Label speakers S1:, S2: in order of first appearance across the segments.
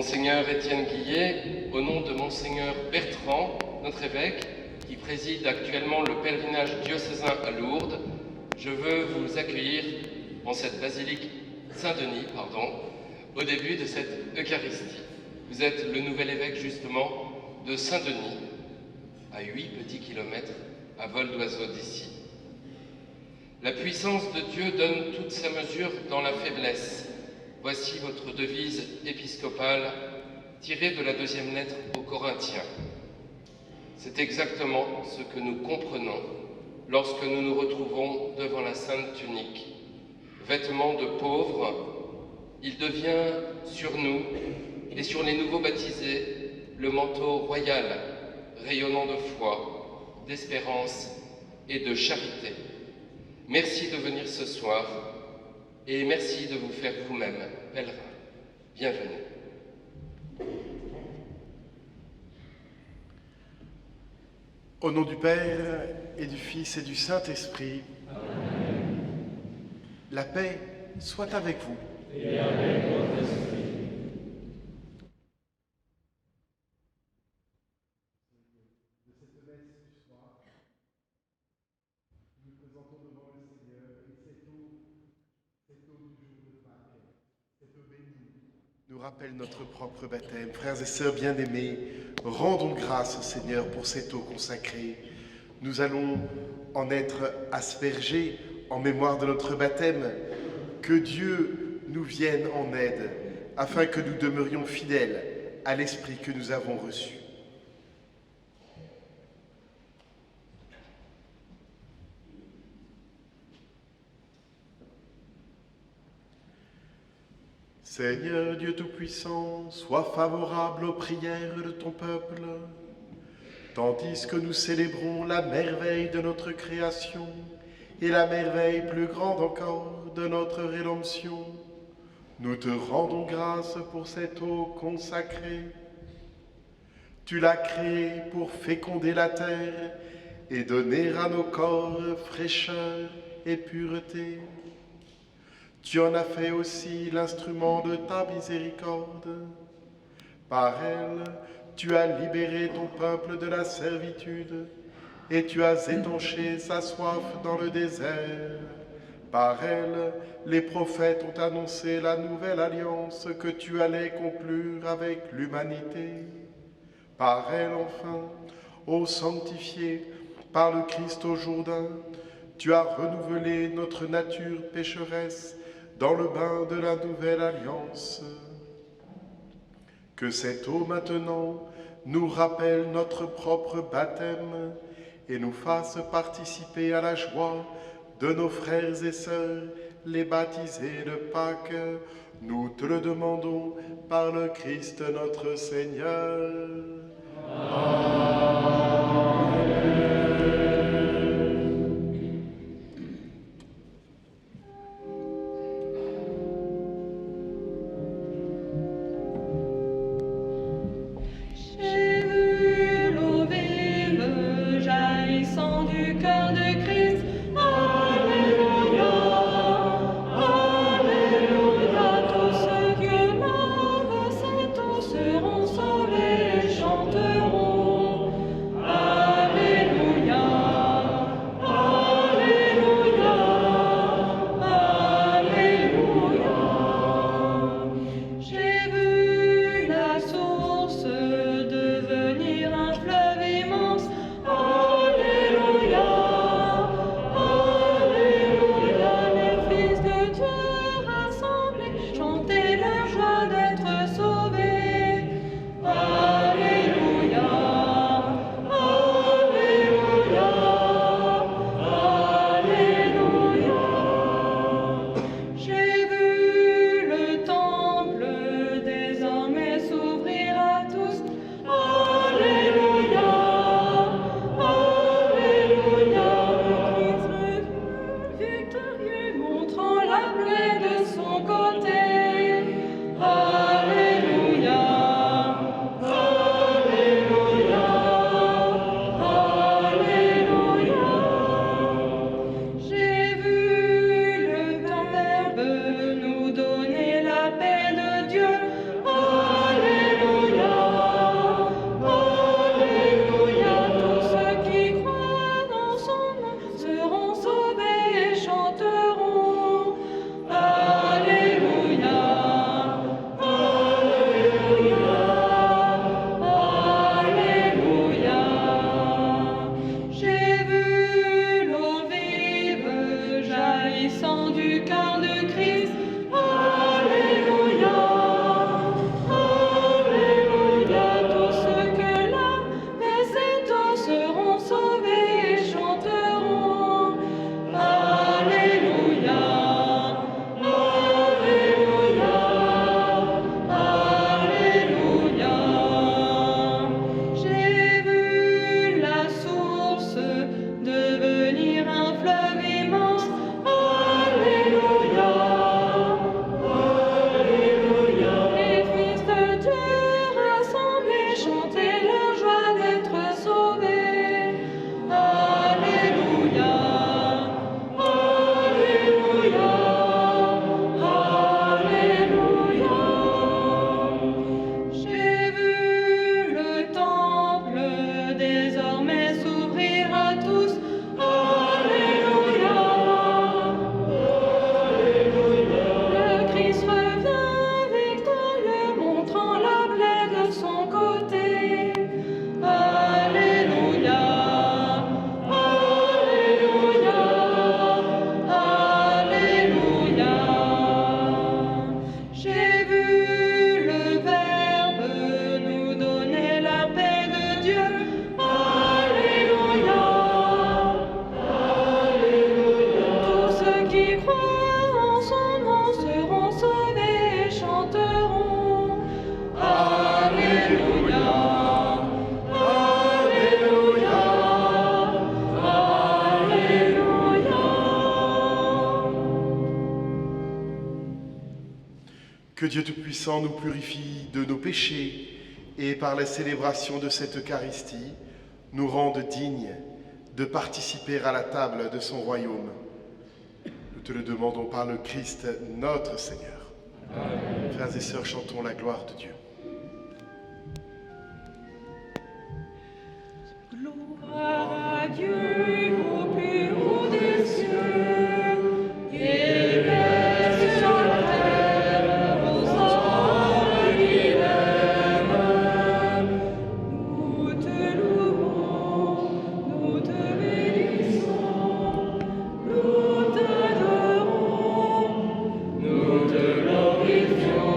S1: Monseigneur Étienne Guillet, au nom de Monseigneur Bertrand, notre évêque, qui préside actuellement le pèlerinage diocésain à Lourdes, je veux vous accueillir en cette basilique Saint-Denis, au début de cette Eucharistie. Vous êtes le nouvel évêque justement de Saint-Denis, à 8 petits kilomètres à vol d'oiseau d'ici. La puissance de Dieu donne toute sa mesure dans la faiblesse. Voici votre devise épiscopale tirée de la deuxième lettre aux Corinthiens. C'est exactement ce que nous comprenons lorsque nous nous retrouvons devant la sainte tunique. Vêtement de pauvres, il devient sur nous et sur les nouveaux baptisés le manteau royal, rayonnant de foi, d'espérance et de charité. Merci de venir ce soir et merci de vous faire vous-même pèlerin. Bienvenue.
S2: Au nom du Père et du Fils et du Saint-Esprit, la paix soit avec vous.
S3: Et avec votre esprit.
S2: Nous rappelle notre propre baptême. Frères et sœurs bien-aimés, rendons grâce au Seigneur pour cette eau consacrée. Nous allons en être aspergés en mémoire de notre baptême. Que Dieu nous vienne en aide, afin que nous demeurions fidèles à l'Esprit que nous avons reçu. Seigneur Dieu Tout-Puissant, sois favorable aux prières de ton peuple, tandis que nous célébrons la merveille de notre création et la merveille plus grande encore de notre rédemption. Nous te rendons grâce pour cette eau consacrée. Tu l'as créée pour féconder la terre et donner à nos corps fraîcheur et pureté. Tu en as fait aussi l'instrument de ta miséricorde. Par elle, tu as libéré ton peuple de la servitude et tu as étanché sa soif dans le désert. Par elle, les prophètes ont annoncé la nouvelle alliance que tu allais conclure avec l'humanité. Par elle, enfin, ô sanctifié, par le Christ au Jourdain, tu as renouvelé notre nature pécheresse dans le bain de la nouvelle alliance. Que cette eau maintenant nous rappelle notre propre baptême et nous fasse participer à la joie de nos frères et sœurs, les baptisés de Pâques. Nous te le demandons par le Christ notre Seigneur.
S3: Seront sauvés, chanteurs.
S2: Que Dieu Tout-Puissant nous purifie de nos péchés et par la célébration de cette Eucharistie, nous rende dignes de participer à la table de son royaume. Nous te le demandons par le Christ notre Seigneur. Amen. Frères et sœurs, chantons la gloire de Dieu.
S4: Gloire à Dieu au plus haut des cieux, et paix sur la terre aux hommes qu'il aime. Nous te louons, nous te bénissons, nous t'adorons, nous te glorifions,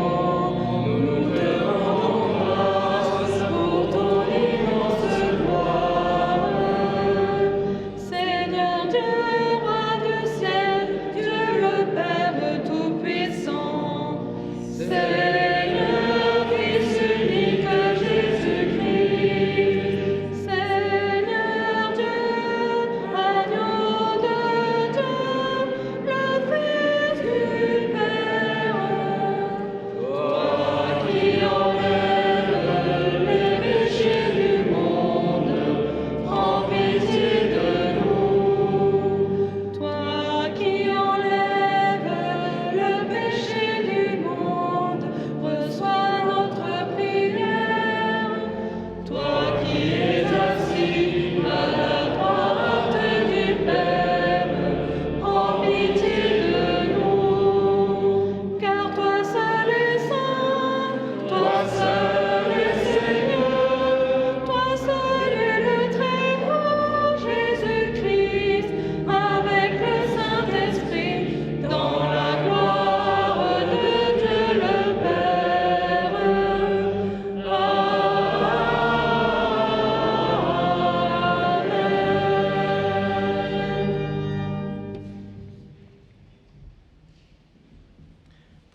S4: nous te rendons grâce pour ton immense gloire. Seigneur Dieu, roi du ciel, Dieu le Père Tout-Puissant, Seigneur, Fils unique Jésus-Christ, Seigneur Dieu, agneau de Dieu, le Fils du Père, toi qui enlèves les péchés du monde, prends pitié de nous. Toi qui enlèves le péché du monde, reçois notre prière. Toi qui es assis à la droite du Père, prends pitié de nous. Car toi seul est saint, toi seul est Seigneur, toi seul est le Très-Haut Jésus-Christ, avec le Saint-Esprit, dans la gloire de Dieu le Père. Amen.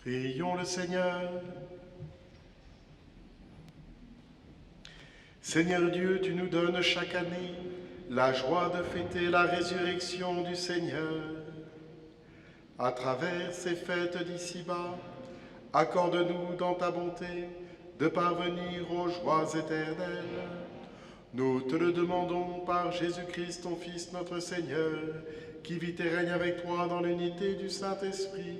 S2: Prions le Seigneur. Seigneur Dieu, tu nous donnes chaque année la joie de fêter la résurrection du Seigneur. À travers ces fêtes d'ici-bas, accorde-nous dans ta bonté de parvenir aux joies éternelles. Nous te le demandons par Jésus-Christ, ton Fils, notre Seigneur, qui vit et règne avec toi dans l'unité du Saint-Esprit,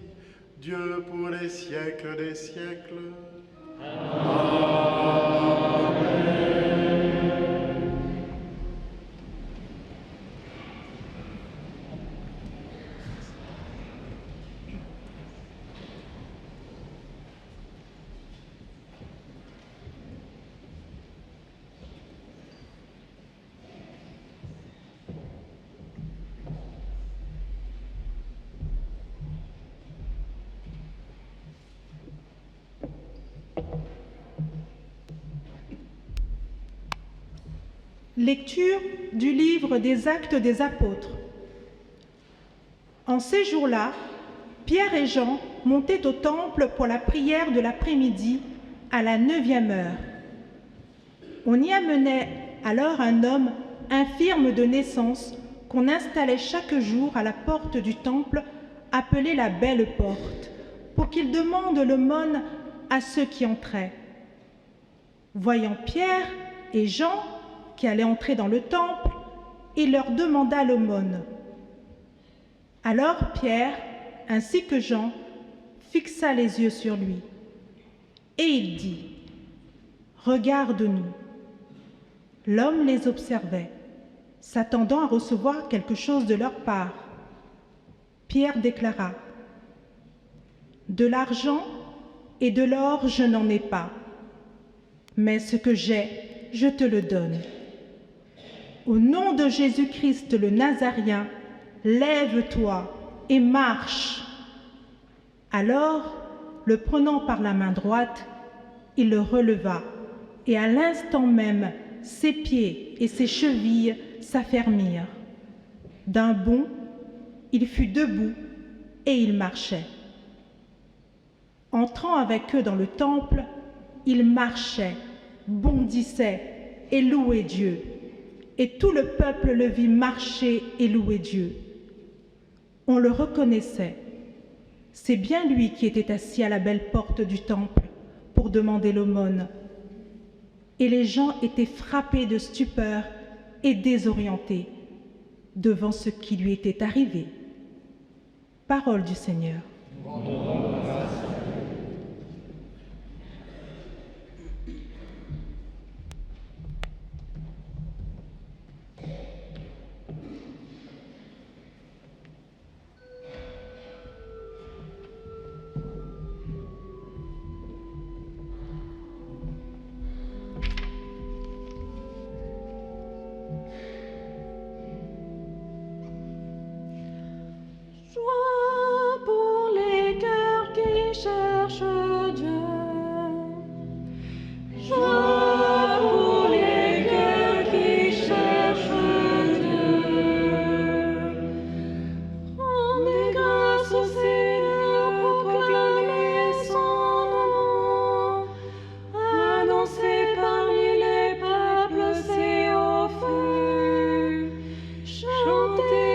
S2: Dieu pour les siècles des siècles.
S5: Lecture du livre des Actes des Apôtres. En ces jours-là, Pierre et Jean montaient au temple pour la prière de l'après-midi à la 9e heure. On y amenait alors un homme infirme de naissance qu'on installait chaque jour à la porte du temple appelée la Belle Porte, pour qu'il demande l'aumône à ceux qui entraient. Voyant Pierre et Jean qui allaient entrer dans le temple, il leur demanda l'aumône. Alors Pierre, ainsi que Jean, fixa les yeux sur lui. Et il dit, « Regarde-nous. » L'homme les observait, s'attendant à recevoir quelque chose de leur part. Pierre déclara, « De l'argent et de l'or je n'en ai pas, mais ce que j'ai, je te le donne. Au nom de Jésus-Christ le Nazaréen, lève-toi et marche. » Alors, le prenant par la main droite, il le releva, et à l'instant même, ses pieds et ses chevilles s'affermirent. D'un bond, il fut debout et il marchait. Entrant avec eux dans le temple, il marchait, bondissait et louait Dieu. Et tout le peuple le vit marcher et louer Dieu. On le reconnaissait. C'est bien lui qui était assis à la belle porte du temple pour demander l'aumône. Et les gens étaient frappés de stupeur et désorientés devant ce qui lui était arrivé. Parole du Seigneur.
S4: Joie pour les cœurs qui cherchent Dieu. Joie pour les cœurs qui cherchent Dieu. Rendez grâce au Seigneur, proclamez son nom. Annoncez parmi les peuples ses hauts faits. Chantez.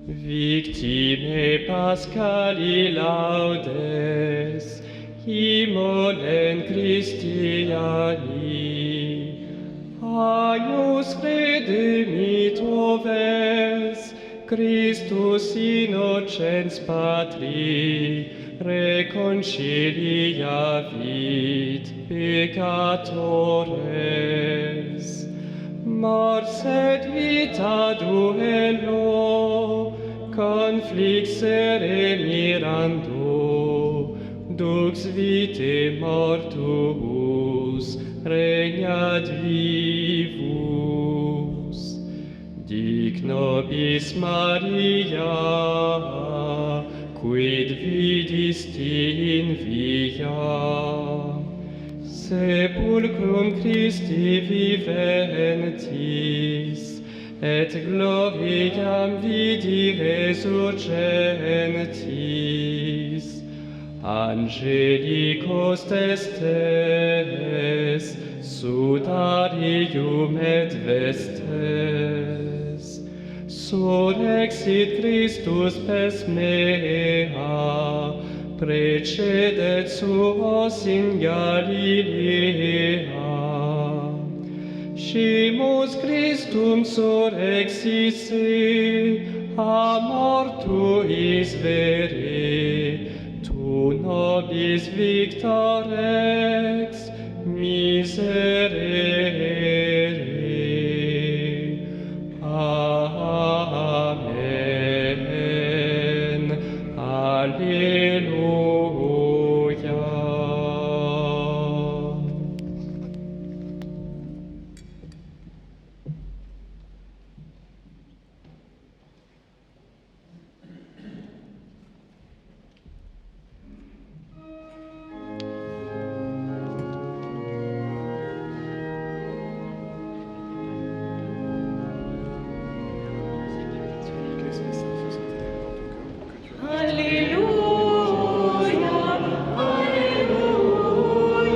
S3: Victime Paschali laudes, Imolen Christiani, Agnus redemitor ves, Christus innocens Patri, reconciliavit peccatores. Mors et vita duello, conflixere mirando, dux vitae mortuus regnat vivus. Dic nobis Maria, quid vidisti in via, sepulcrum Christi viventis, et gloriam vidi resurgentis. Angelicos testes, sudarium et vestes, surrexit Christus pes mea, precedet suos in Galilea, Scimus Christum surrexisse, a mortuis vere, tu nobis victor ex miserere. Amen. Alleluia.
S2: Laisse mes saints se sentir dans ton cœur pour que tu
S4: Alléluia, Alléluia,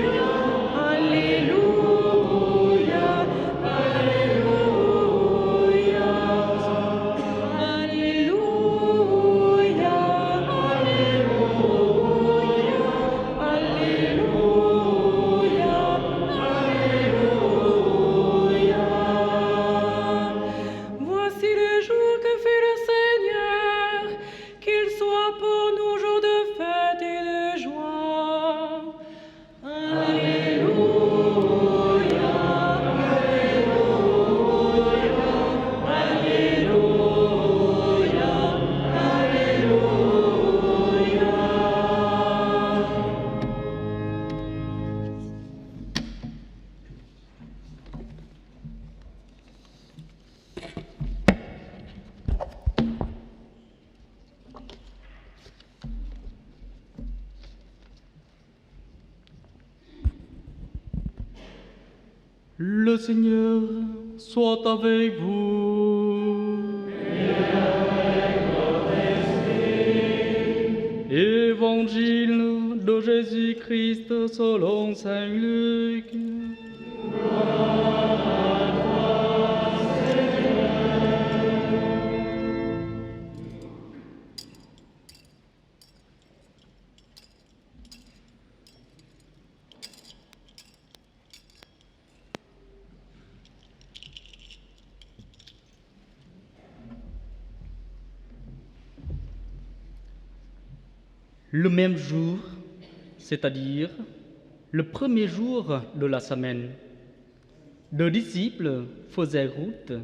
S4: Alléluia, Alléluia, Alléluia, Alléluia, Alléluia. Voici le jour que fait le Seigneur, qu'il soit pour nous jour de fête et de joie. Alléluia, Alléluia, Alléluia, Alléluia.
S3: Le Seigneur soit avec vous. Évangile de Jésus-Christ selon Saint Luc. Le même jour, c'est-à-dire le premier jour de la semaine, deux disciples faisaient route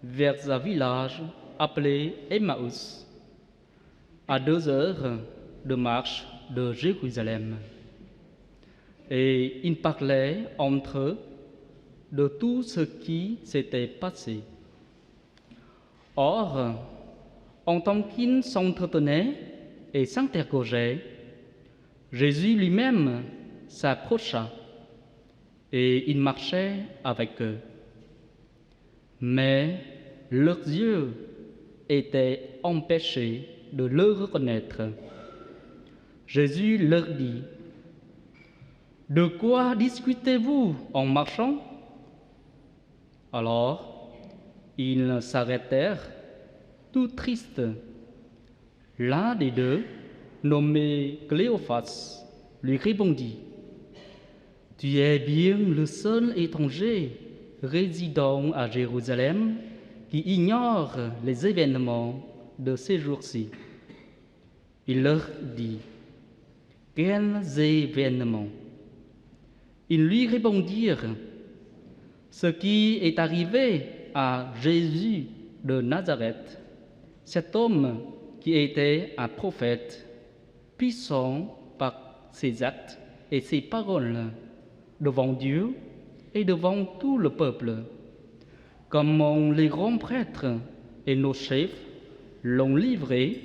S3: vers un village appelé Emmaüs, à 2 heures de marche de Jérusalem. Et ils parlaient entre eux de tout ce qui s'était passé. Or, en tant qu'ils s'entretenaient et s'interrogeaient, Jésus lui-même s'approcha et il marchait avec eux. Mais leurs yeux étaient empêchés de le reconnaître. Jésus leur dit: « De quoi discutez-vous en marchant ?» Alors, ils s'arrêtèrent, tout tristes. L'un des deux, nommé Cléophas, lui répondit: « Tu es bien le seul étranger résidant à Jérusalem qui ignore les événements de ces jours-ci. » Il leur dit: « Quels événements ?» Ils lui répondirent: « Ce qui est arrivé à Jésus de Nazareth, cet homme qui était un prophète, puissant par ses actes et ses paroles devant Dieu et devant tout le peuple. Comment les grands prêtres et nos chefs l'ont livré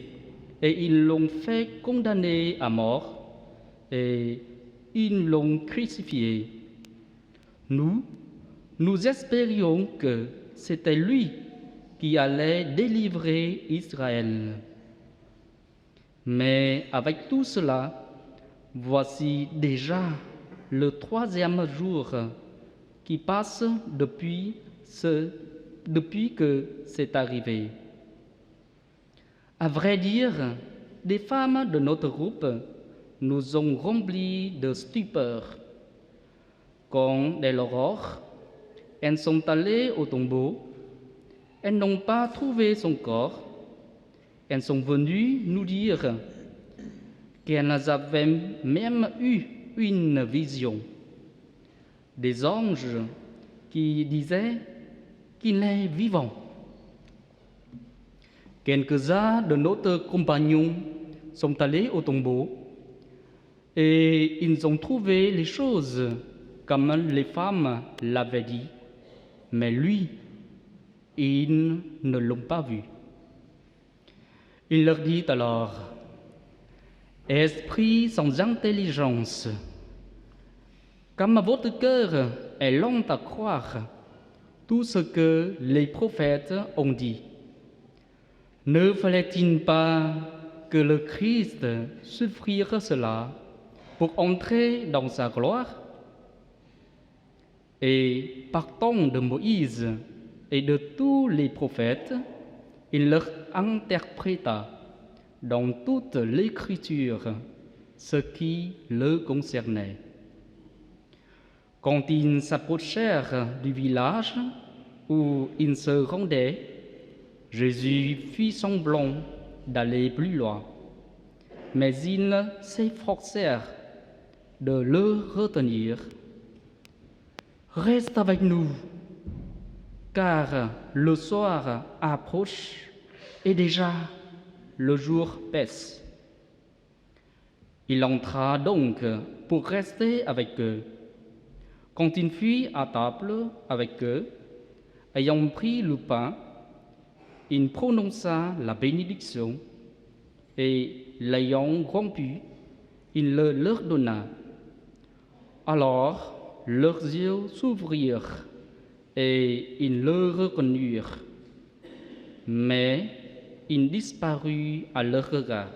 S3: et ils l'ont fait condamner à mort et ils l'ont crucifié. Nous espérions que c'était lui qui allait délivrer Israël. Mais avec tout cela, voici déjà le 3e jour qui passe depuis que c'est arrivé. À vrai dire, des femmes de notre groupe nous ont remplis de stupeur. Quand dès l'aurore, elles sont allées au tombeau. Elles n'ont pas trouvé son corps. Elles sont venues nous dire qu'elles avaient même eu une vision. Des anges qui disaient qu'il est vivant. Quelques-uns de nos compagnons sont allés au tombeau et ils ont trouvé les choses comme les femmes l'avaient dit, mais lui, ils ne l'ont pas vu. Il leur dit alors: Esprit sans intelligence, comme votre cœur est lent à croire tout ce que les prophètes ont dit. Ne fallait-il pas que le Christ souffrira cela pour entrer dans sa gloire? Et partant de Moïse et de tous les prophètes, il leur interpréta dans toute l'Écriture ce qui le concernait. Quand ils s'approchèrent du village où ils se rendaient, Jésus fit semblant d'aller plus loin, mais ils s'efforcèrent de le retenir. « Reste avec nous, car le soir approche et déjà le jour baisse. » Il entra donc pour rester avec eux. Quand il fut à table avec eux, ayant pris le pain, il prononça la bénédiction et, l'ayant rompu, il le leur donna. Alors leurs yeux s'ouvrirent et ils le reconnurent, mais il disparut à leur regard.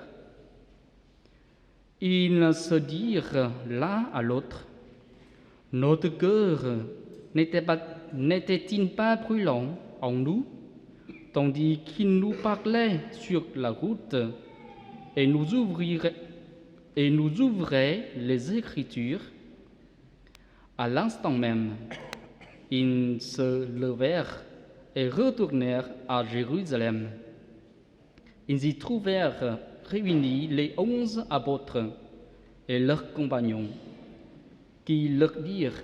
S3: Ils se dirent l'un à l'autre: Notre cœur n'était-il pas brûlant en nous, tandis qu'il nous parlait sur la route et nous ouvrait les Écritures? À l'instant même, ils se levèrent et retournèrent à Jérusalem. Ils y trouvèrent réunis les 11 apôtres et leurs compagnons, qui leur dirent: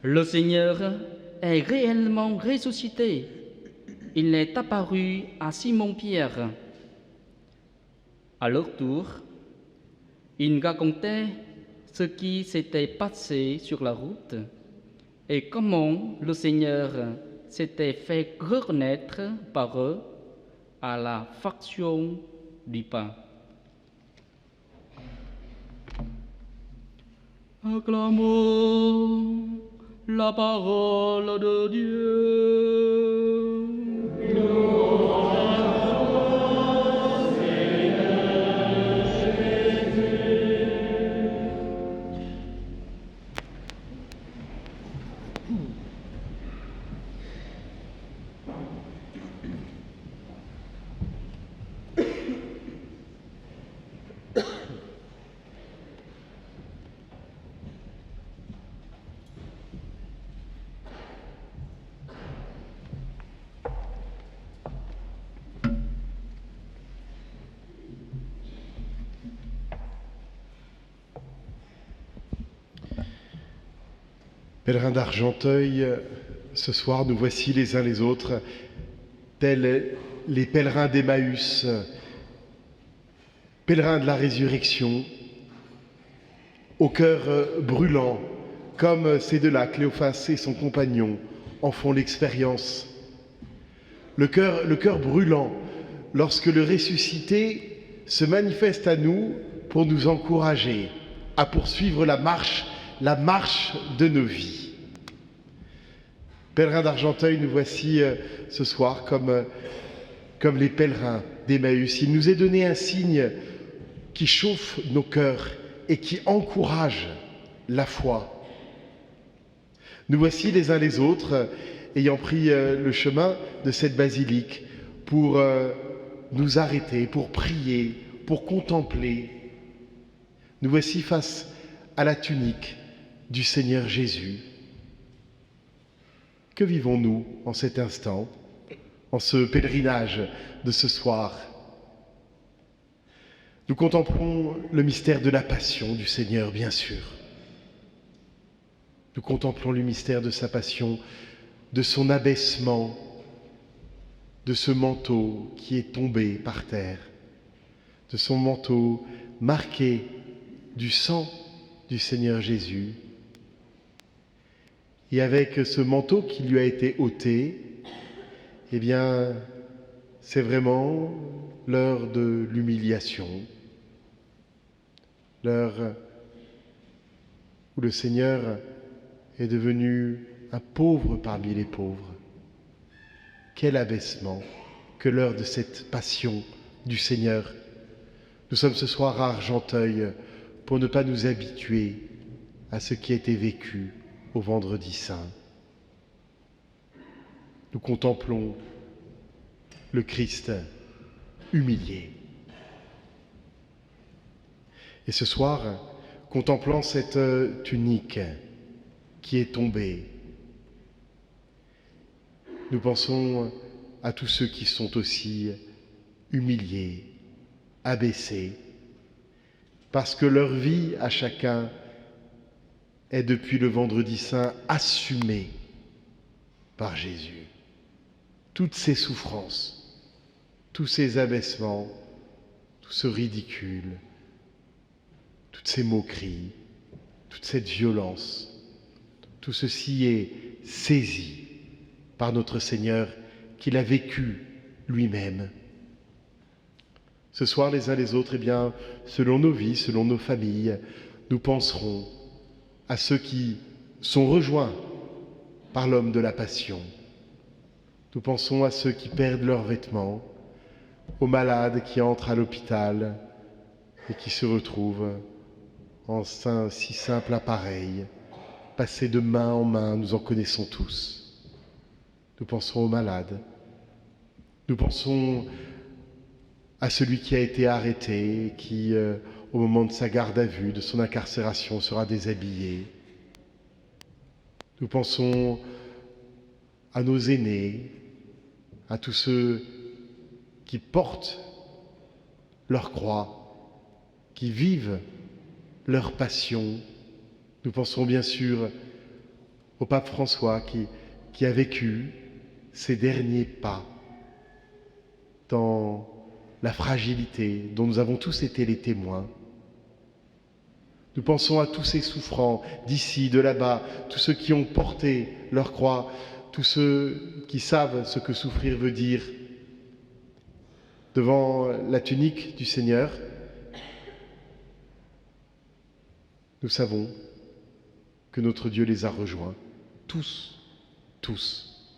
S3: Le Seigneur est réellement ressuscité. Il est apparu à Simon-Pierre. À leur tour, ils racontaient ce qui s'était passé sur la route et comment le Seigneur s'était fait reconnaître par eux à la fraction du pain. Acclamons la parole de Dieu.
S2: Pèlerins d'Argenteuil, ce soir nous voici les uns les autres, tels les pèlerins d'Emmaüs, pèlerins de la résurrection, au cœur brûlant, comme ces deux-là, Cléophas et son compagnon, en font l'expérience. Le cœur brûlant, lorsque le ressuscité se manifeste à nous pour nous encourager à poursuivre la marche de nos vies. Pèlerins d'Argenteuil, nous voici ce soir comme les pèlerins d'Emmaüs. Il nous est donné un signe qui chauffe nos cœurs et qui encourage la foi. Nous voici les uns les autres ayant pris le chemin de cette basilique pour nous arrêter, pour prier, pour contempler. Nous voici face à la tunique du Seigneur Jésus. Que vivons-nous en cet instant, en ce pèlerinage de ce soir? Nous contemplons le mystère de la passion du Seigneur, bien sûr. Nous contemplons le mystère de sa passion, de son abaissement, de ce manteau qui est tombé par terre, de son manteau marqué du sang du Seigneur Jésus. Et avec ce manteau qui lui a été ôté, eh bien, c'est vraiment l'heure de l'humiliation, l'heure où le Seigneur est devenu un pauvre parmi les pauvres. Quel abaissement que l'heure de cette passion du Seigneur. Nous sommes ce soir à Argenteuil pour ne pas nous habituer à ce qui a été vécu au Vendredi Saint. Nous contemplons le Christ humilié. Et ce soir, contemplant cette tunique qui est tombée, nous pensons à tous ceux qui sont aussi humiliés, abaissés, parce que leur vie à chacun est depuis le Vendredi Saint assumée par Jésus. Toutes ces souffrances, tous ces abaissements, tout ce ridicule, toutes ces moqueries, toute cette violence, tout ceci est saisi par notre Seigneur qu'il a vécu lui-même. Ce soir, les uns les autres, eh bien, selon nos vies, selon nos familles, nous penserons à ceux qui sont rejoints par l'homme de la passion. Nous pensons à ceux qui perdent leurs vêtements, aux malades qui entrent à l'hôpital et qui se retrouvent en si simple appareil, passé de main en main, nous en connaissons tous. Nous pensons aux malades. Nous pensons à celui qui a été arrêté et qui, au moment de sa garde à vue, de son incarcération, sera déshabillé. Nous pensons à nos aînés, à tous ceux qui portent leur croix, qui vivent leur passion. Nous pensons bien sûr au pape François qui a vécu ses derniers pas dans la fragilité dont nous avons tous été les témoins. Nous pensons à tous ces souffrants d'ici, de là-bas, tous ceux qui ont porté leur croix, tous ceux qui savent ce que souffrir veut dire. Devant la tunique du Seigneur, nous savons que notre Dieu les a rejoints, tous, tous.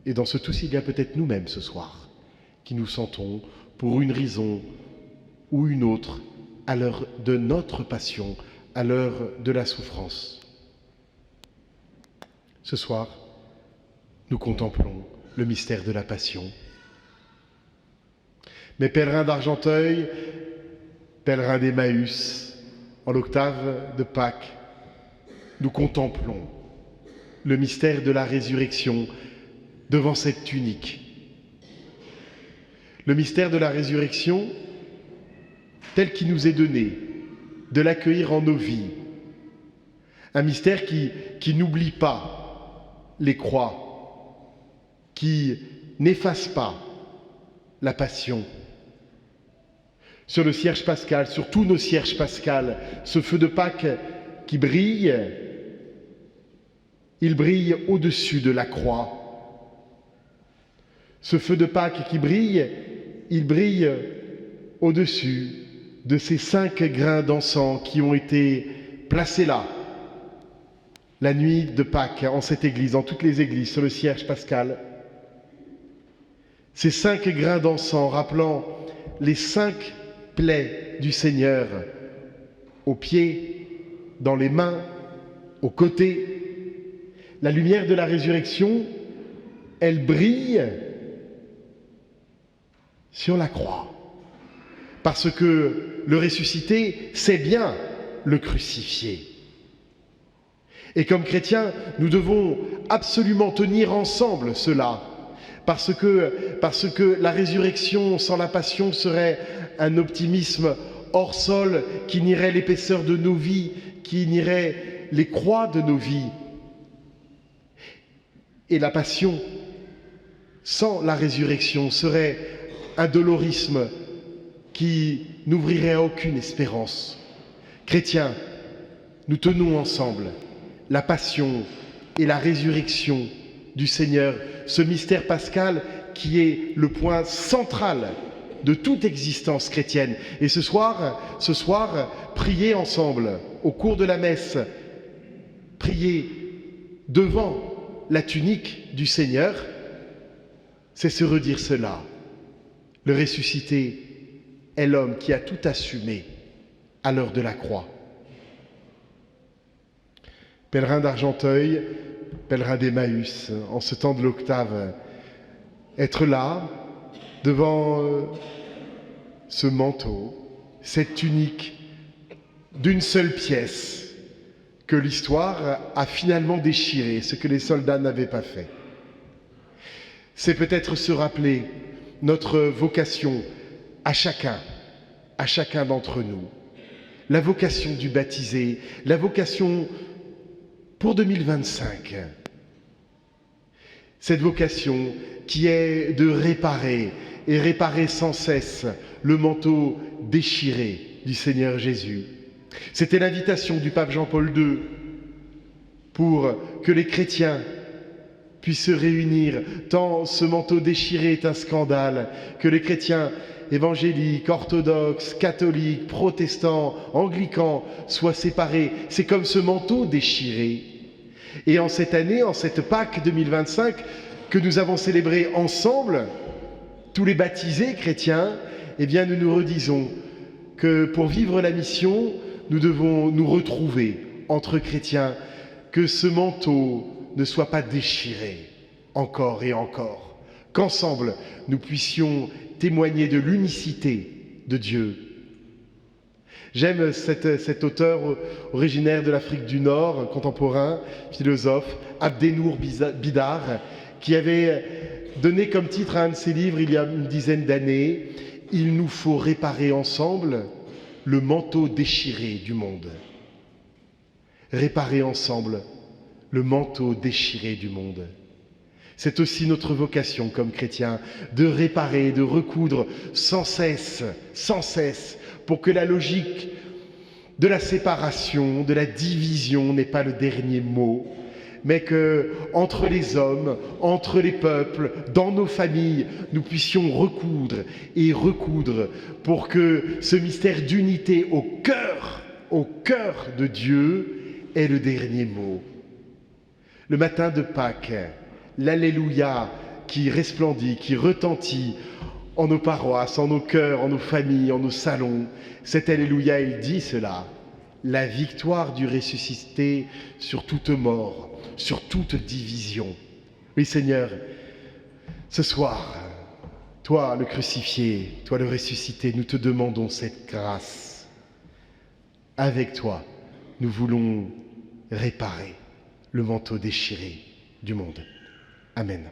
S2: Et dans ce tous, il y a peut-être nous-mêmes ce soir, qui nous sentons, pour une raison ou une autre, à l'heure de notre passion, à l'heure de la souffrance. Ce soir, nous contemplons le mystère de la passion. Mes pèlerins d'Argenteuil, pèlerins d'Emmaüs, en l'octave de Pâques, nous contemplons le mystère de la résurrection devant cette tunique. Le mystère de la résurrection tel qu'il nous est donné, de l'accueillir en nos vies. Un mystère qui n'oublie pas les croix, qui n'efface pas la passion. Sur le cierge pascal, sur tous nos cierges pascals, ce feu de Pâques qui brille, il brille au-dessus de la croix. Ce feu de Pâques qui brille, il brille au-dessus de ces 5 grains d'encens qui ont été placés là, la nuit de Pâques, en cette église, en toutes les églises, sur le cierge pascal. Ces 5 grains d'encens rappelant les 5 plaies du Seigneur, aux pieds, dans les mains, aux côtés. La lumière de la résurrection, elle brille sur la croix. Parce que le ressuscité, c'est bien le crucifié. Et comme chrétiens, nous devons absolument tenir ensemble cela, parce que la résurrection sans la passion serait un optimisme hors sol qui nierait l'épaisseur de nos vies, qui nierait les croix de nos vies. Et la passion sans la résurrection serait un dolorisme qui n'ouvrirait à aucune espérance. Chrétiens, nous tenons ensemble la passion et la résurrection du Seigneur, ce mystère pascal qui est le point central de toute existence chrétienne. Et ce soir, priez ensemble au cours de la messe, priez devant la tunique du Seigneur, c'est se redire cela. Le ressuscité est l'homme qui a tout assumé à l'heure de la croix. Pèlerin d'Argenteuil, pèlerin d'Emmaüs, en ce temps de l'octave, être là, devant ce manteau, cette tunique d'une seule pièce que l'histoire a finalement déchiré, ce que les soldats n'avaient pas fait. C'est peut-être se rappeler notre vocation à chacun d'entre nous, la vocation du baptisé, la vocation pour 2025. Cette vocation qui est de réparer et réparer sans cesse le manteau déchiré du Seigneur Jésus. C'était l'invitation du pape Jean-Paul II pour que les chrétiens puissent se réunir, tant ce manteau déchiré est un scandale, que les chrétiens évangéliques, orthodoxes, catholiques, protestants, anglicans soient séparés. C'est comme ce manteau déchiré. Et en cette année, en cette Pâques 2025, que nous avons célébré ensemble, tous les baptisés chrétiens, eh bien nous nous redisons que pour vivre la mission, nous devons nous retrouver entre chrétiens, que ce manteau ne soit pas déchiré encore et encore, qu'ensemble nous puissions témoigner de l'unicité de Dieu. J'aime cet auteur originaire de l'Afrique du Nord, contemporain, philosophe, Abdenour Bidar, qui avait donné comme titre à un de ses livres il y a une dizaine d'années « Il nous faut réparer ensemble le manteau déchiré du monde ». Réparer ensemble le manteau déchiré du monde. C'est aussi notre vocation comme chrétiens de réparer, de recoudre sans cesse, pour que la logique de la séparation, de la division n'ait pas le dernier mot, mais que entre les hommes, entre les peuples, dans nos familles, nous puissions recoudre et recoudre pour que ce mystère d'unité au cœur de Dieu ait le dernier mot. Le matin de Pâques, l'Alléluia qui resplendit, qui retentit en nos paroisses, en nos cœurs, en nos familles, en nos salons. Cet Alléluia, il dit cela, la victoire du ressuscité sur toute mort, sur toute division. Oui Seigneur, ce soir, toi le crucifié, toi le ressuscité, nous te demandons cette grâce. Avec toi, nous voulons réparer le manteau déchiré du monde. Amen.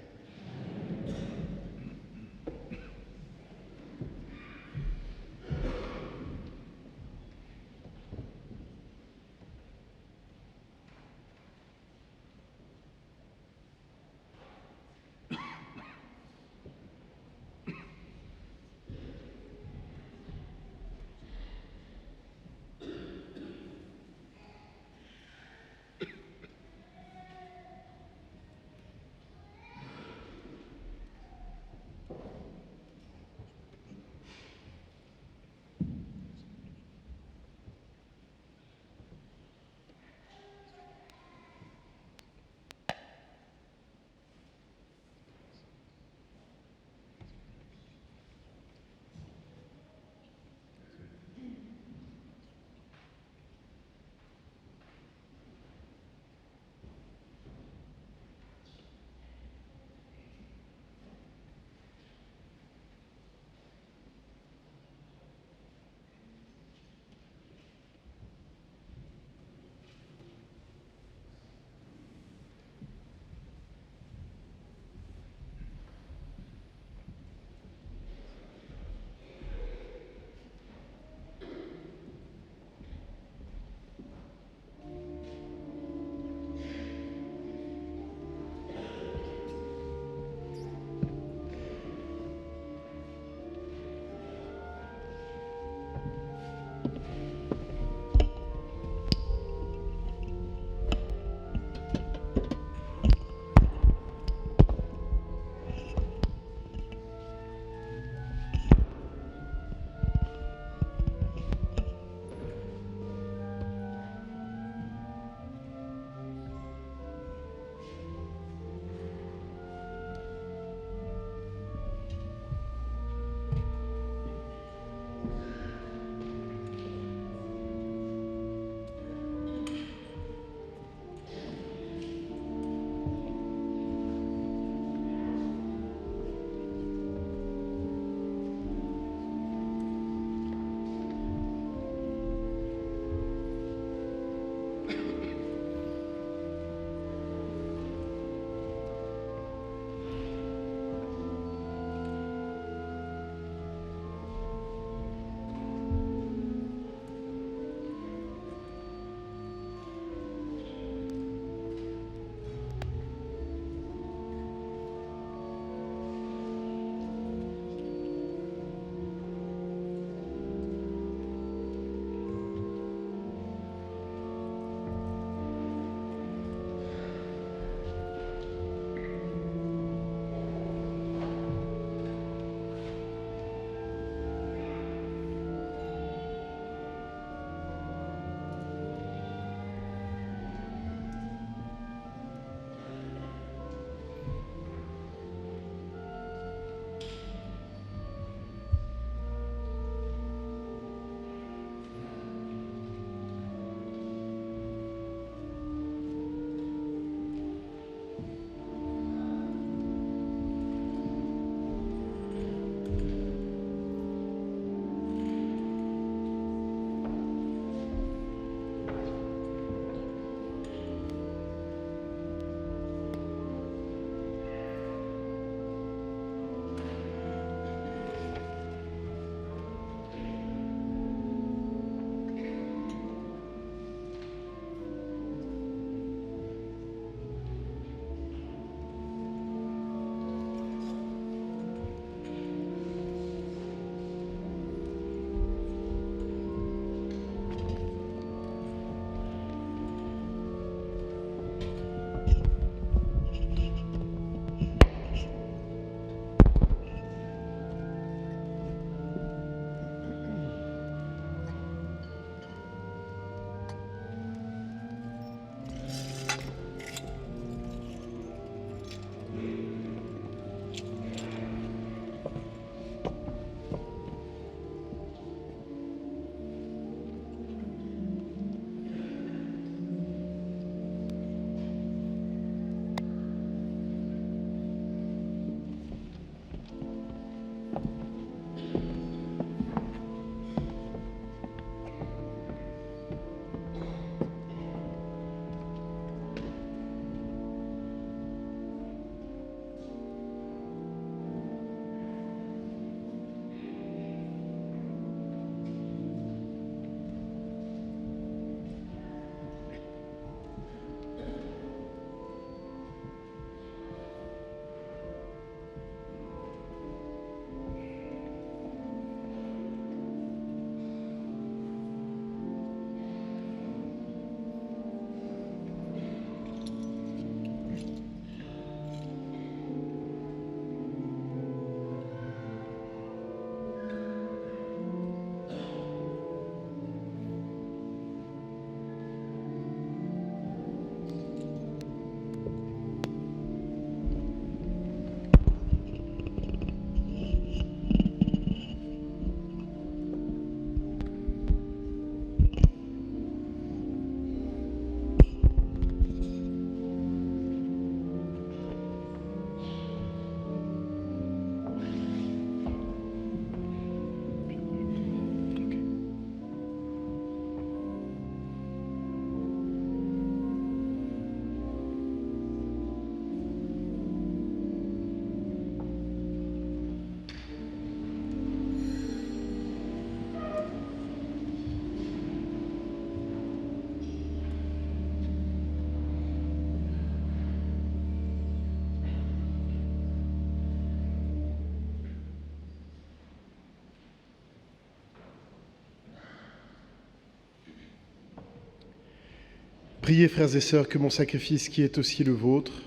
S2: Priez, frères et sœurs, que mon sacrifice, qui est aussi le vôtre,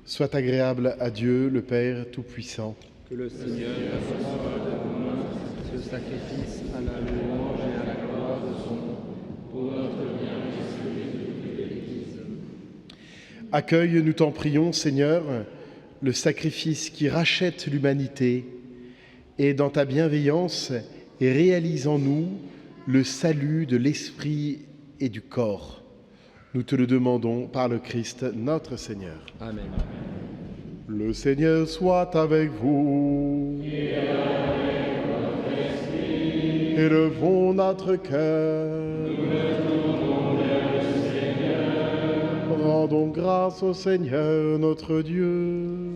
S2: soit agréable à Dieu, le Père Tout-Puissant.
S6: Que le Seigneur reçoive de vos mains ce sacrifice à la louange et à la gloire de son nom, pour notre bien et celui de toute l'Église.
S2: Accueille, nous t'en prions, Seigneur, le sacrifice qui rachète l'humanité, et dans ta bienveillance, et réalise en nous le salut de l'esprit et du corps. Nous te le demandons par le Christ notre Seigneur.
S6: Amen.
S2: Le Seigneur soit avec vous. Élevons notre cœur. Rendons grâce au Seigneur notre Dieu.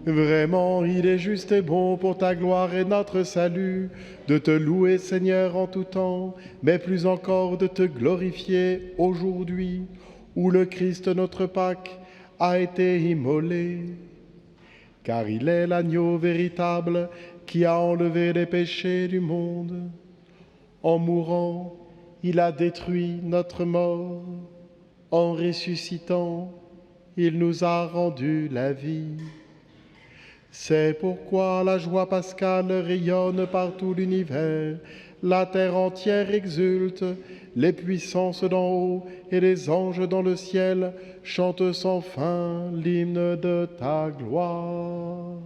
S2: Vraiment, il est juste et bon pour ta gloire et notre salut de te louer, Seigneur, en tout temps, mais plus encore de te glorifier aujourd'hui, où le Christ, notre Pâque, a été immolé. Car il est l'agneau véritable qui a enlevé les péchés du monde. En mourant, il a détruit notre mort. En ressuscitant, il nous a rendu la vie. C'est pourquoi la joie pascale rayonne par tout l'univers, la terre entière exulte, les puissances d'en haut et les anges dans le ciel chantent sans fin l'hymne de ta gloire.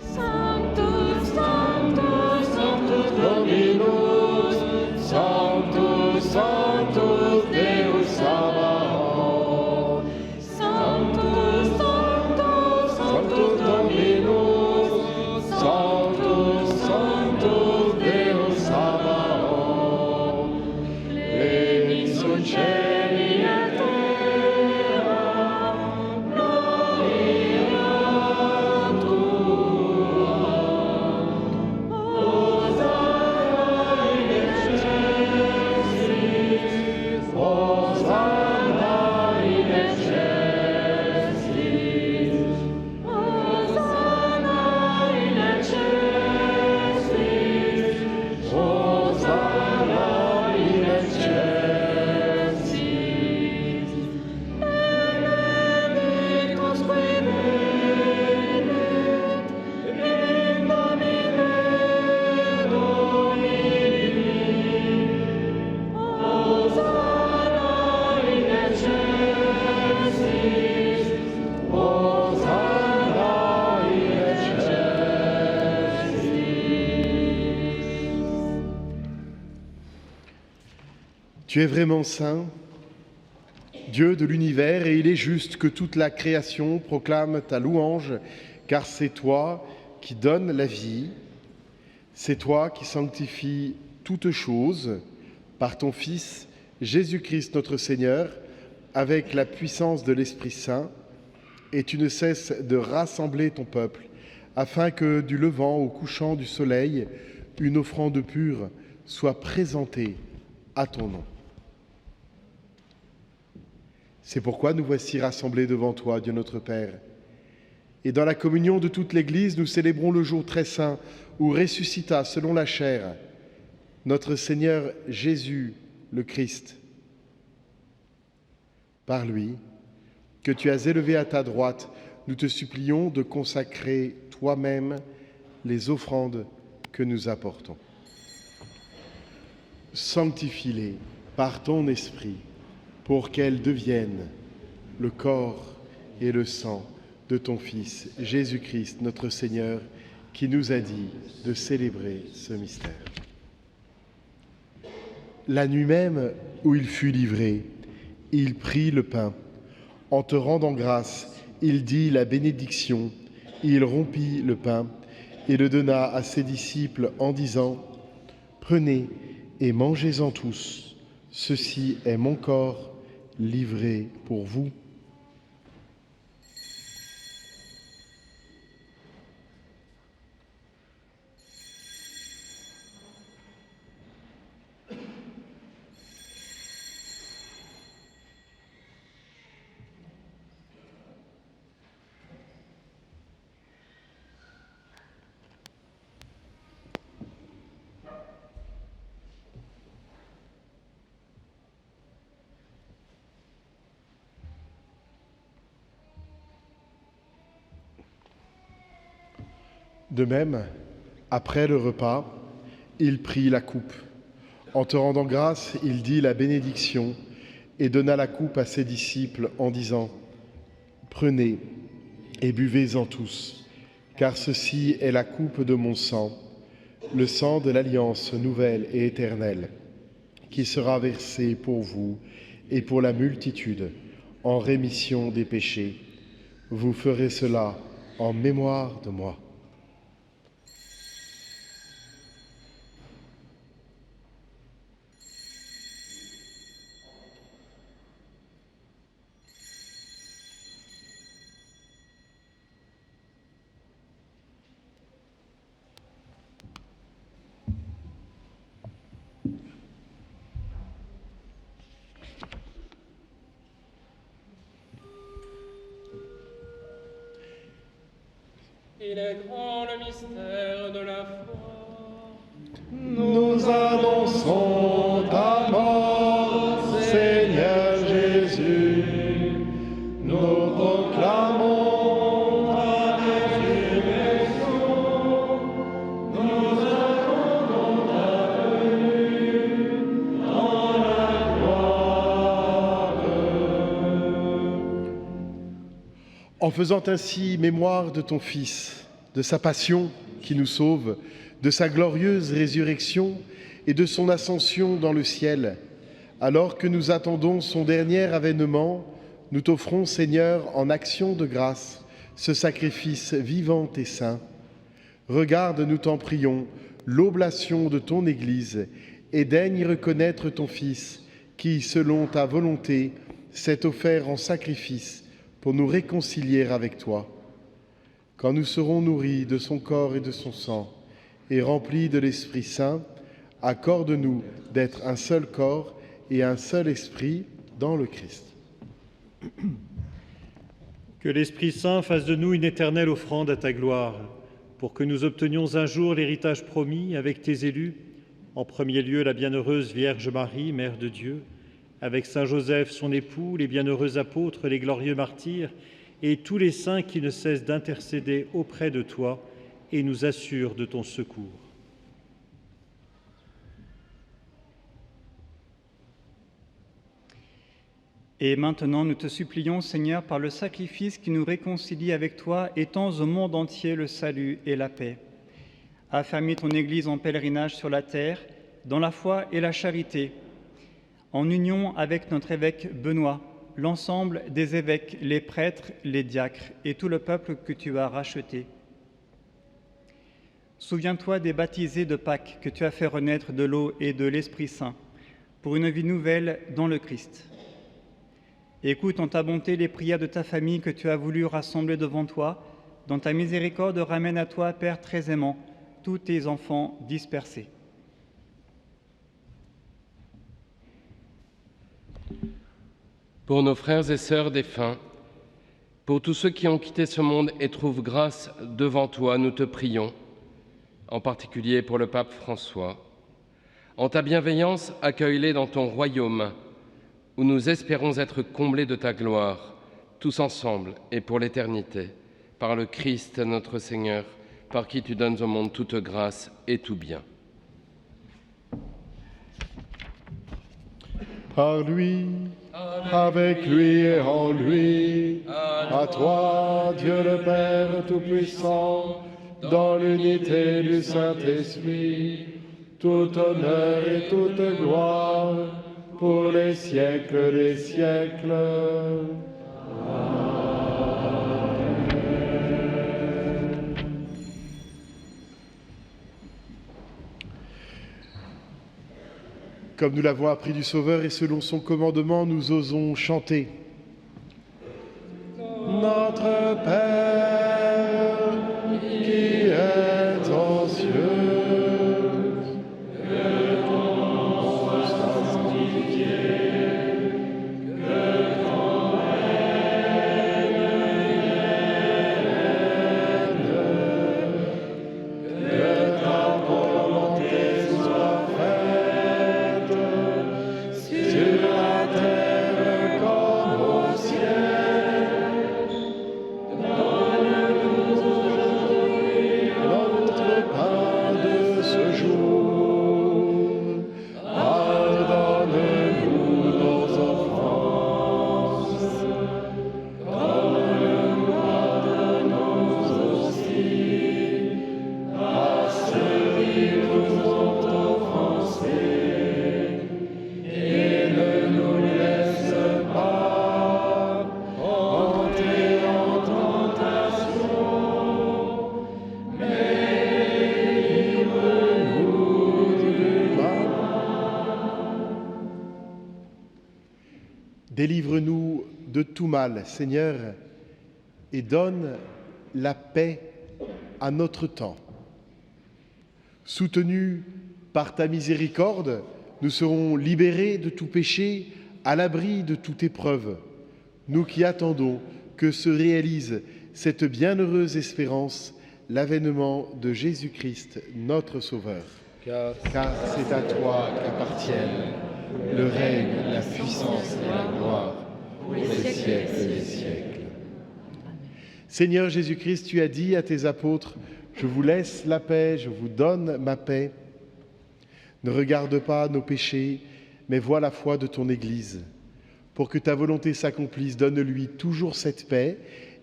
S4: Sanctus, Sanctus, Sanctus Dominus, Sanctus, Sanctus Deus Sabaoth. Sanctus, Sanctus, Sanctus Dominus, Sanctus, Sanctus Deus Sabaoth. Pleni sunt cieli et terra, gloria tua. Hosanna in excelsis, Hosanna in excelsis, Hosanna in excelsis, Hosanna in excelsis. Benedictus qui venit in nomine Domini. Hosanna in excelsis, Hosanna in excelsis.
S2: Tu es vraiment saint, Dieu de l'univers, et il est juste que toute la création proclame ta louange, car c'est toi qui donnes la vie, c'est toi qui sanctifies toutes choses par ton Fils Jésus-Christ notre Seigneur, avec la puissance de l'Esprit Saint, et tu ne cesses de rassembler ton peuple, afin que du levant au couchant du soleil, une offrande pure soit présentée à ton nom. C'est pourquoi nous voici rassemblés devant toi, Dieu notre Père. Et dans la communion de toute l'Église, nous célébrons le jour très saint où ressuscita, selon la chair, notre Seigneur Jésus, le Christ. Par lui, que tu as élevé à ta droite, nous te supplions de consacrer toi-même les offrandes que nous apportons. Sanctifie-les par ton esprit, pour qu'elles deviennent le corps et le sang de ton Fils, Jésus-Christ, notre Seigneur, qui nous a dit de célébrer ce mystère. La nuit même où il fut livré, il prit le pain. En te rendant grâce, il dit la bénédiction, il rompit le pain et le donna à ses disciples en disant : « Prenez et mangez-en tous, ceci est mon corps livré pour vous. » De même, après le repas, il prit la coupe. En te rendant grâce, il dit la bénédiction et donna la coupe à ses disciples en disant « Prenez et buvez-en tous, car ceci est la coupe de mon sang, le sang de l'alliance nouvelle et éternelle, qui sera versé pour vous et pour la multitude en rémission des péchés. Vous ferez cela en mémoire de moi. »
S4: Il est grand le mystère de la foi.
S2: Nous annonçons ta mort, Seigneur Jésus. Nous proclamons ta résurrection. Nous attendons ta venue dans la gloire. En faisant ainsi mémoire de ton Fils, de sa passion qui nous sauve, de sa glorieuse résurrection et de son ascension dans le ciel, alors que nous attendons son dernier avènement, nous t'offrons, Seigneur, en action de grâce, ce sacrifice vivant et saint. Regarde, nous t'en prions, l'oblation de ton Église et daigne reconnaître ton Fils, qui, selon ta volonté, s'est offert en sacrifice pour nous réconcilier avec toi. Quand nous serons nourris de son corps et de son sang et remplis de l'Esprit Saint, accorde-nous d'être un seul corps et un seul esprit dans le Christ.
S7: Que l'Esprit Saint fasse de nous une éternelle offrande à ta gloire, pour que nous obtenions un jour l'héritage promis avec tes élus, en premier lieu la bienheureuse Vierge Marie, Mère de Dieu, avec Saint Joseph, son époux, les bienheureux apôtres, les glorieux martyrs, et tous les saints qui ne cessent d'intercéder auprès de toi et nous assurent de ton secours.
S8: Et maintenant, nous te supplions, Seigneur, par le sacrifice qui nous réconcilie avec toi, étends au monde entier le salut et la paix. Affermis ton Église en pèlerinage sur la terre, dans la foi et la charité, en union avec notre évêque Benoît, l'ensemble des évêques, les prêtres, les diacres et tout le peuple que tu as racheté. Souviens-toi des baptisés de Pâques que tu as fait renaître de l'eau et de l'Esprit Saint pour une vie nouvelle dans le Christ. Écoute en ta bonté les prières de ta famille que tu as voulu rassembler devant toi. Dans ta miséricorde, ramène à toi, Père très aimant, tous tes enfants dispersés.
S1: Pour nos frères et sœurs défunts, pour tous ceux qui ont quitté ce monde et trouvent grâce devant toi, nous te prions, en particulier pour le pape François. En ta bienveillance, accueille-les dans ton royaume, où nous espérons être comblés de ta gloire, tous ensemble et pour l'éternité, par le Christ notre Seigneur, par qui tu donnes au monde toute grâce et tout bien.
S2: Par lui, avec lui et en lui, à toi, Dieu le Père Tout-Puissant, dans l'unité du Saint-Esprit, tout honneur et toute gloire, pour les siècles des siècles. Comme nous l'avons appris du Sauveur et selon son commandement, nous osons chanter. Notre Père, qui es aux cieux, que ton nom soit sanctifié, que ton règne vienne, que ta volonté soit faite sur la terre comme Délivre-nous de tout mal, Seigneur, et donne la paix à notre temps. Soutenus par ta miséricorde, nous serons libérés de tout péché, à l'abri de toute épreuve. Nous qui attendons que se réalise cette bienheureuse espérance, l'avènement de Jésus-Christ, notre Sauveur. Car c'est à toi qu'appartiennent le règne, la puissance et la gloire pour les siècles des siècles. Seigneur Jésus-Christ, tu as dit à tes apôtres, « Je vous laisse la paix, je vous donne ma paix. Ne regarde pas nos péchés, mais vois la foi de ton Église. Pour que ta volonté s'accomplisse, donne-lui toujours cette paix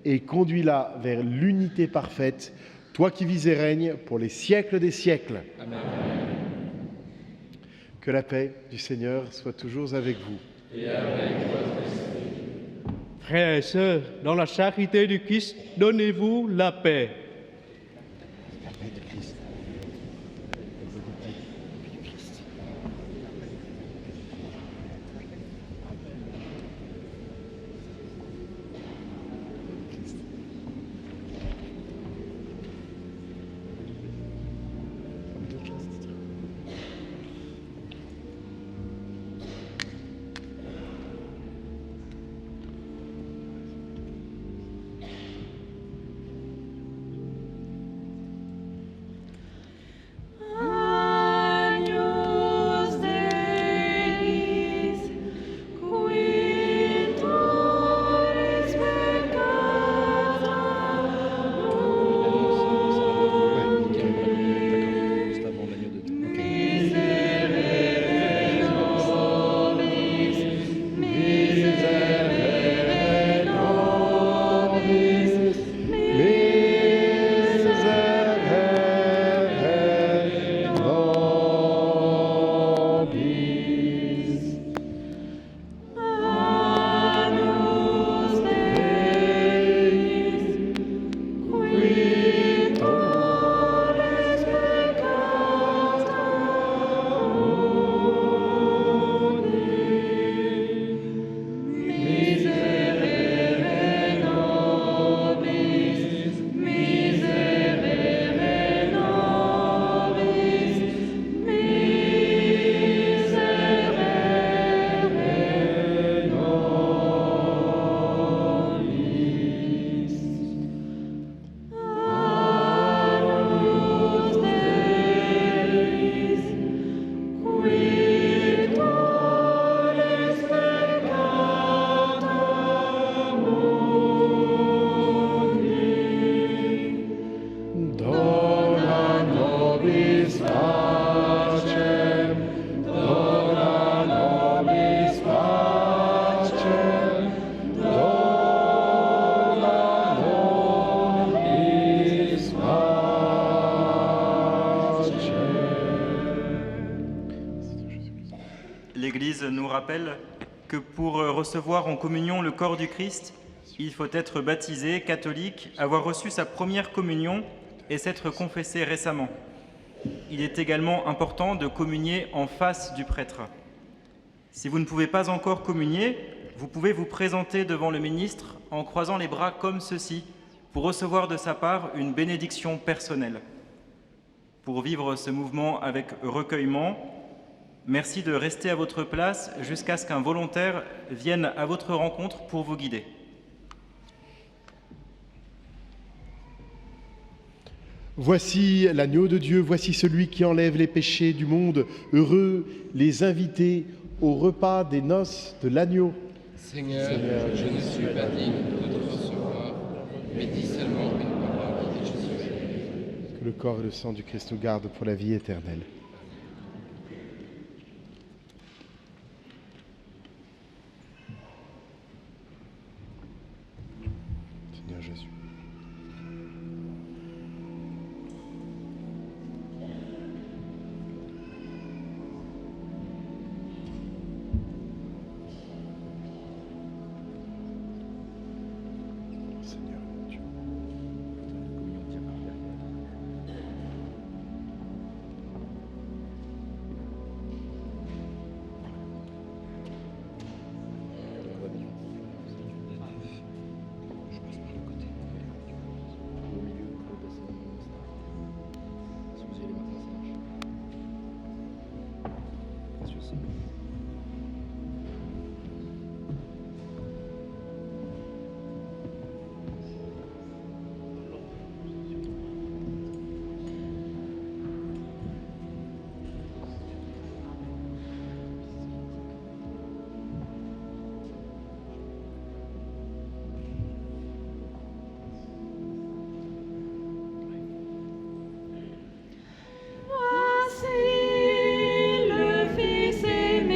S2: et conduis-la vers l'unité parfaite, toi qui vis et règnes pour les siècles des siècles. » Amen. Que la paix du Seigneur soit toujours avec vous.
S1: Et avec votre esprit.
S9: Frères et sœurs, dans la charité du Christ, donnez-vous la paix.
S8: L'Église nous rappelle que pour recevoir en communion le corps du Christ, il faut être baptisé, catholique, avoir reçu sa première communion et s'être confessé récemment. Il est également important de communier en face du prêtre. Si vous ne pouvez pas encore communier, vous pouvez vous présenter devant le ministre en croisant les bras comme ceci pour recevoir de sa part une bénédiction personnelle. Pour vivre ce mouvement avec recueillement, merci de rester à votre place jusqu'à ce qu'un volontaire vienne à votre rencontre pour vous guider.
S2: Voici l'agneau de Dieu, voici celui qui enlève les péchés du monde. Heureux les invités au repas des noces de l'agneau.
S1: Seigneur, je ne suis pas digne de te recevoir, mais dis seulement une parole et je suis.
S2: Que le corps et le sang du Christ nous gardent pour la vie éternelle. Seigneur Jésus.
S4: Voici le Fils aimé.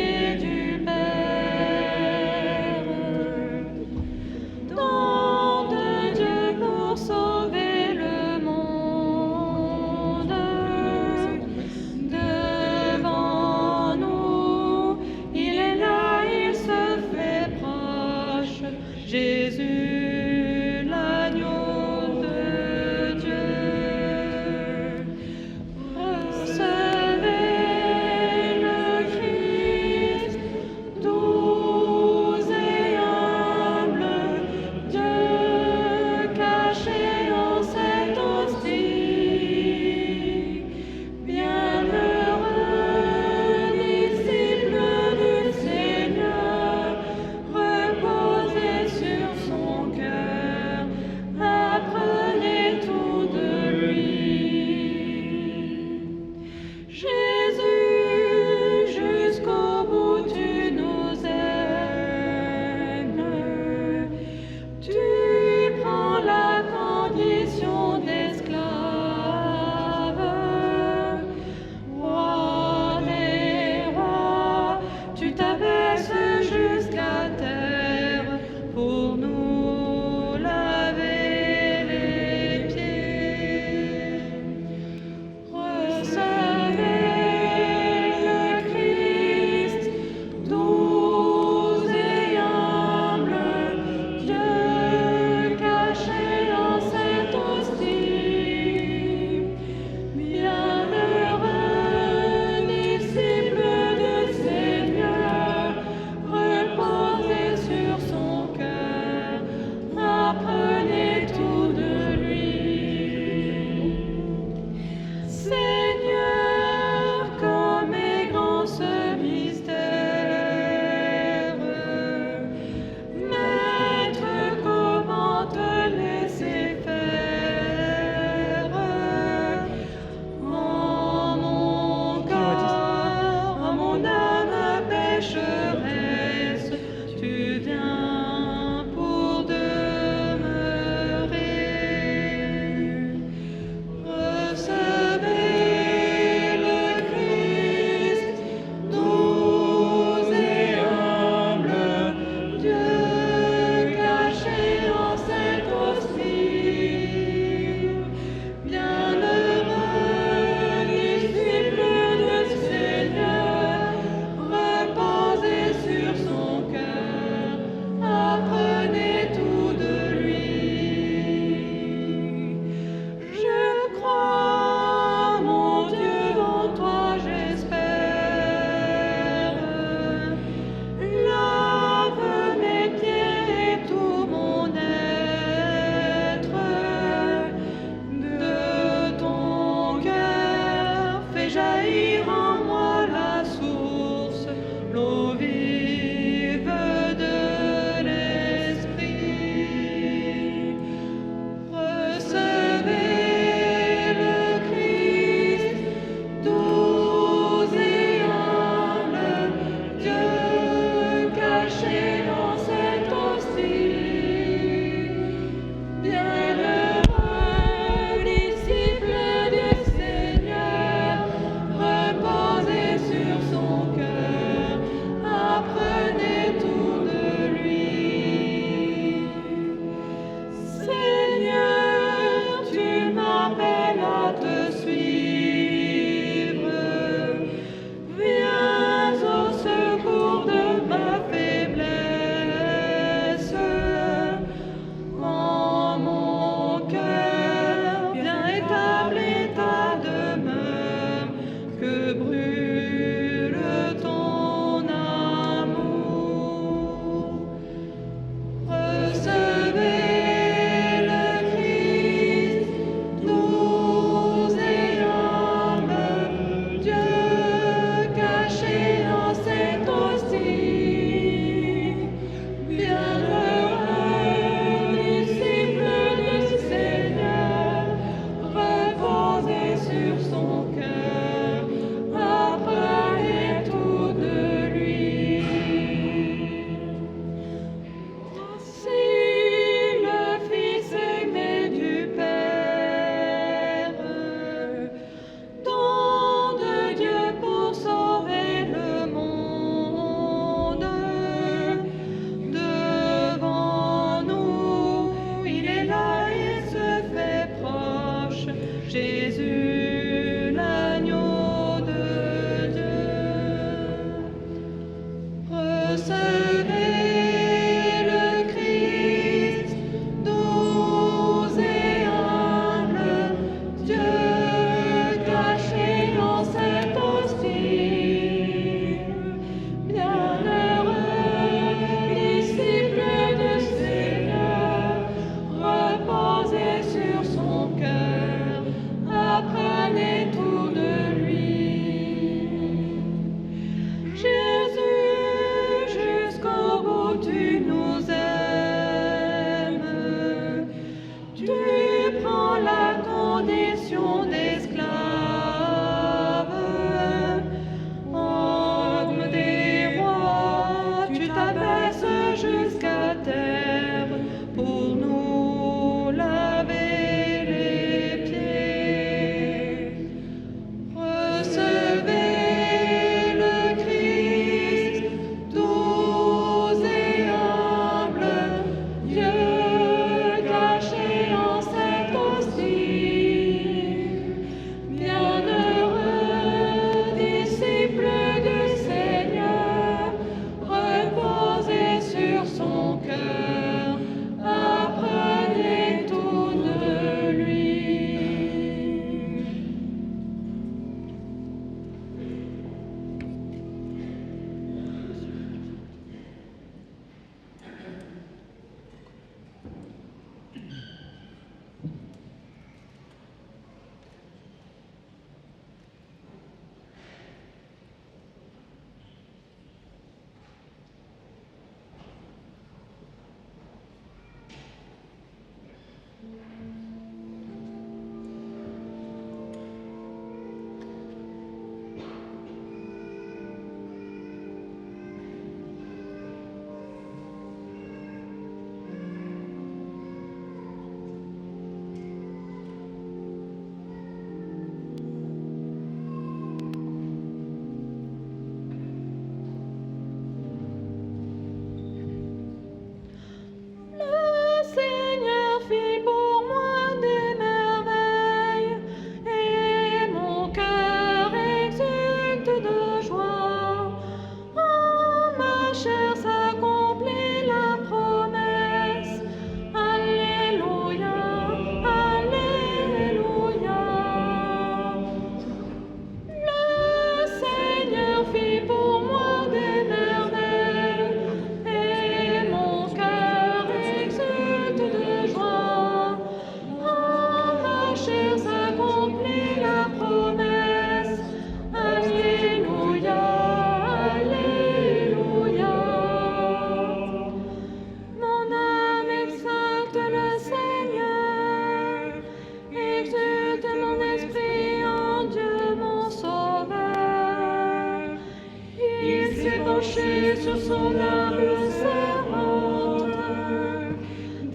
S4: penché sur son humble servante.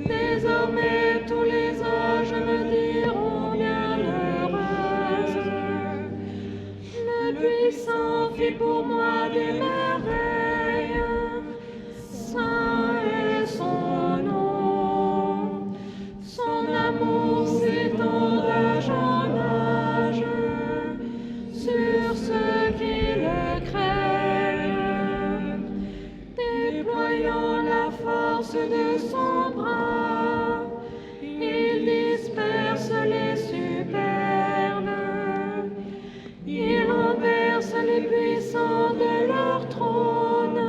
S4: Désormais tous les âges me diront bienheureuse. Le puissant fit pour moi des merveilles. Saint est son nom. Son amour s'étend d'âge en âge sur ceux qui le craignent. Déployant la force de son bras, il disperse les superbes. Il renverse les puissants de leur trône.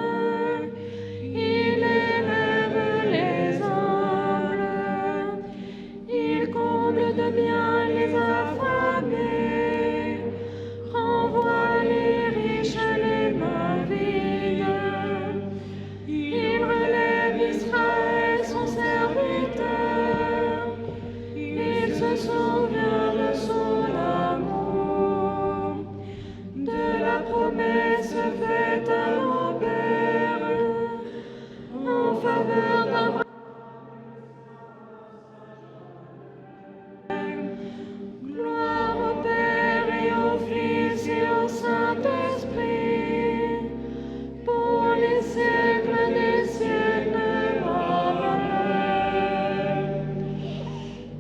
S4: Il élève les humbles. Il comble de bien les affamés. Renvoie les riches les mains vides. Il relève Israël son serviteur. Il se souvient de son amour, de la promesse faite à mon Père en faveur d'Abraham. Gloire au Père et au Fils et au Saint-Esprit, pour les siècles des siècles. Amen.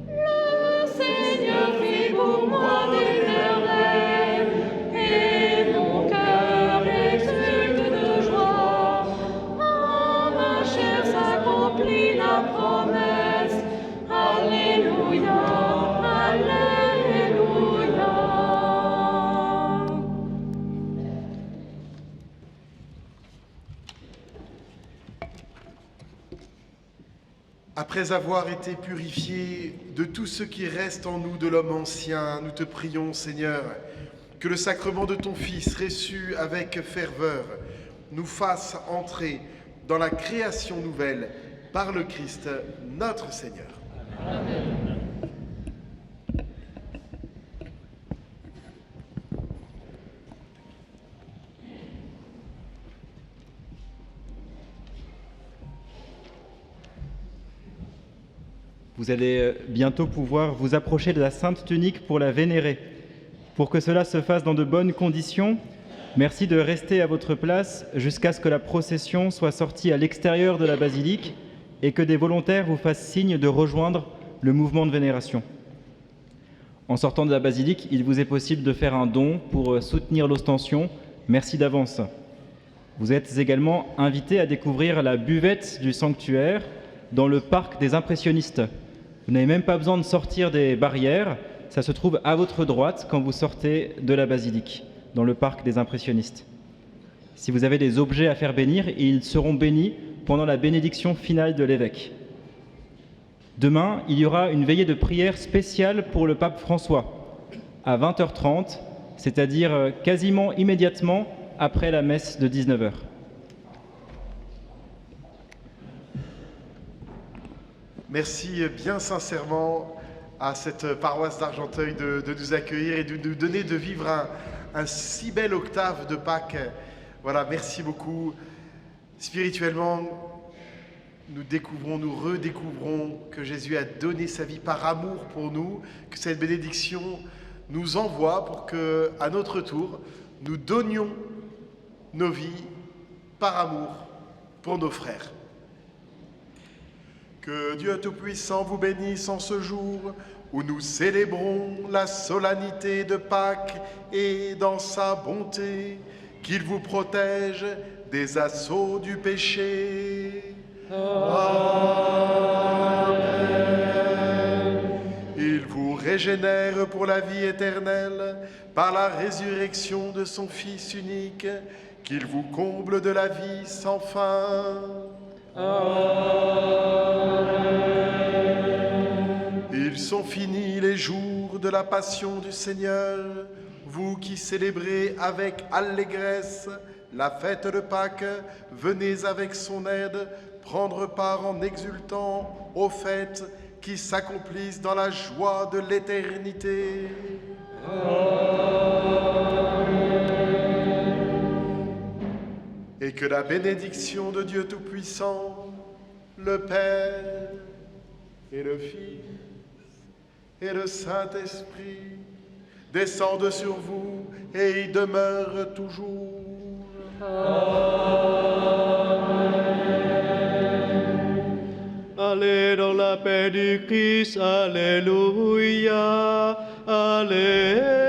S4: Le Seigneur fit pour moi des merveilles, et mon cœur exulte de joie. En ma chair s'accomplit la promesse. Alléluia, Alléluia.
S2: Après avoir été purifiés de tout ce qui reste en nous de l'homme ancien, nous te prions, Seigneur, que le sacrement de ton Fils, reçu avec ferveur, nous fasse entrer dans la création nouvelle par le Christ, notre Seigneur.
S10: Vous allez bientôt pouvoir vous approcher de la Sainte Tunique pour la vénérer. Pour que cela se fasse dans de bonnes conditions, merci de rester à votre place jusqu'à ce que la procession soit sortie à l'extérieur de la basilique et que des volontaires vous fassent signe de rejoindre le mouvement de vénération. En sortant de la basilique, il vous est possible de faire un don pour soutenir l'ostension. Merci d'avance. Vous êtes également invités à découvrir la buvette du sanctuaire dans le parc des impressionnistes. Vous n'avez même pas besoin de sortir des barrières, ça se trouve à votre droite quand vous sortez de la basilique, dans le parc des impressionnistes. Si vous avez des objets à faire bénir, ils seront bénis pendant la bénédiction finale de l'évêque. Demain, il y aura une veillée de prière spéciale pour le pape François, à 20h30, c'est-à-dire quasiment immédiatement après la messe de 19h.
S2: Merci bien sincèrement à cette paroisse d'Argenteuil de nous accueillir et de nous donner de vivre un si bel octave de Pâques. Voilà, merci beaucoup. Spirituellement, nous découvrons, nous redécouvrons que Jésus a donné sa vie par amour pour nous, que cette bénédiction nous envoie pour que, à notre tour, nous donnions nos vies par amour pour nos frères. Que Dieu Tout-Puissant vous bénisse en ce jour où nous célébrons la solennité de Pâques et dans sa bonté, qu'il vous protège des assauts du péché. Amen. Il vous régénère pour la vie éternelle par la résurrection de son Fils unique, qu'il vous comble de la vie sans fin. Ils sont finis les jours de la passion du Seigneur, vous qui célébrez avec allégresse la fête de Pâques, venez avec son aide prendre part en exultant aux fêtes qui s'accomplissent dans la joie de l'éternité. et que la bénédiction de Dieu Tout-Puissant, le Père et le Fils et le Saint-Esprit descendent sur vous et y demeurent toujours.
S9: Allez dans la paix du Christ, Alléluia, Alléluia.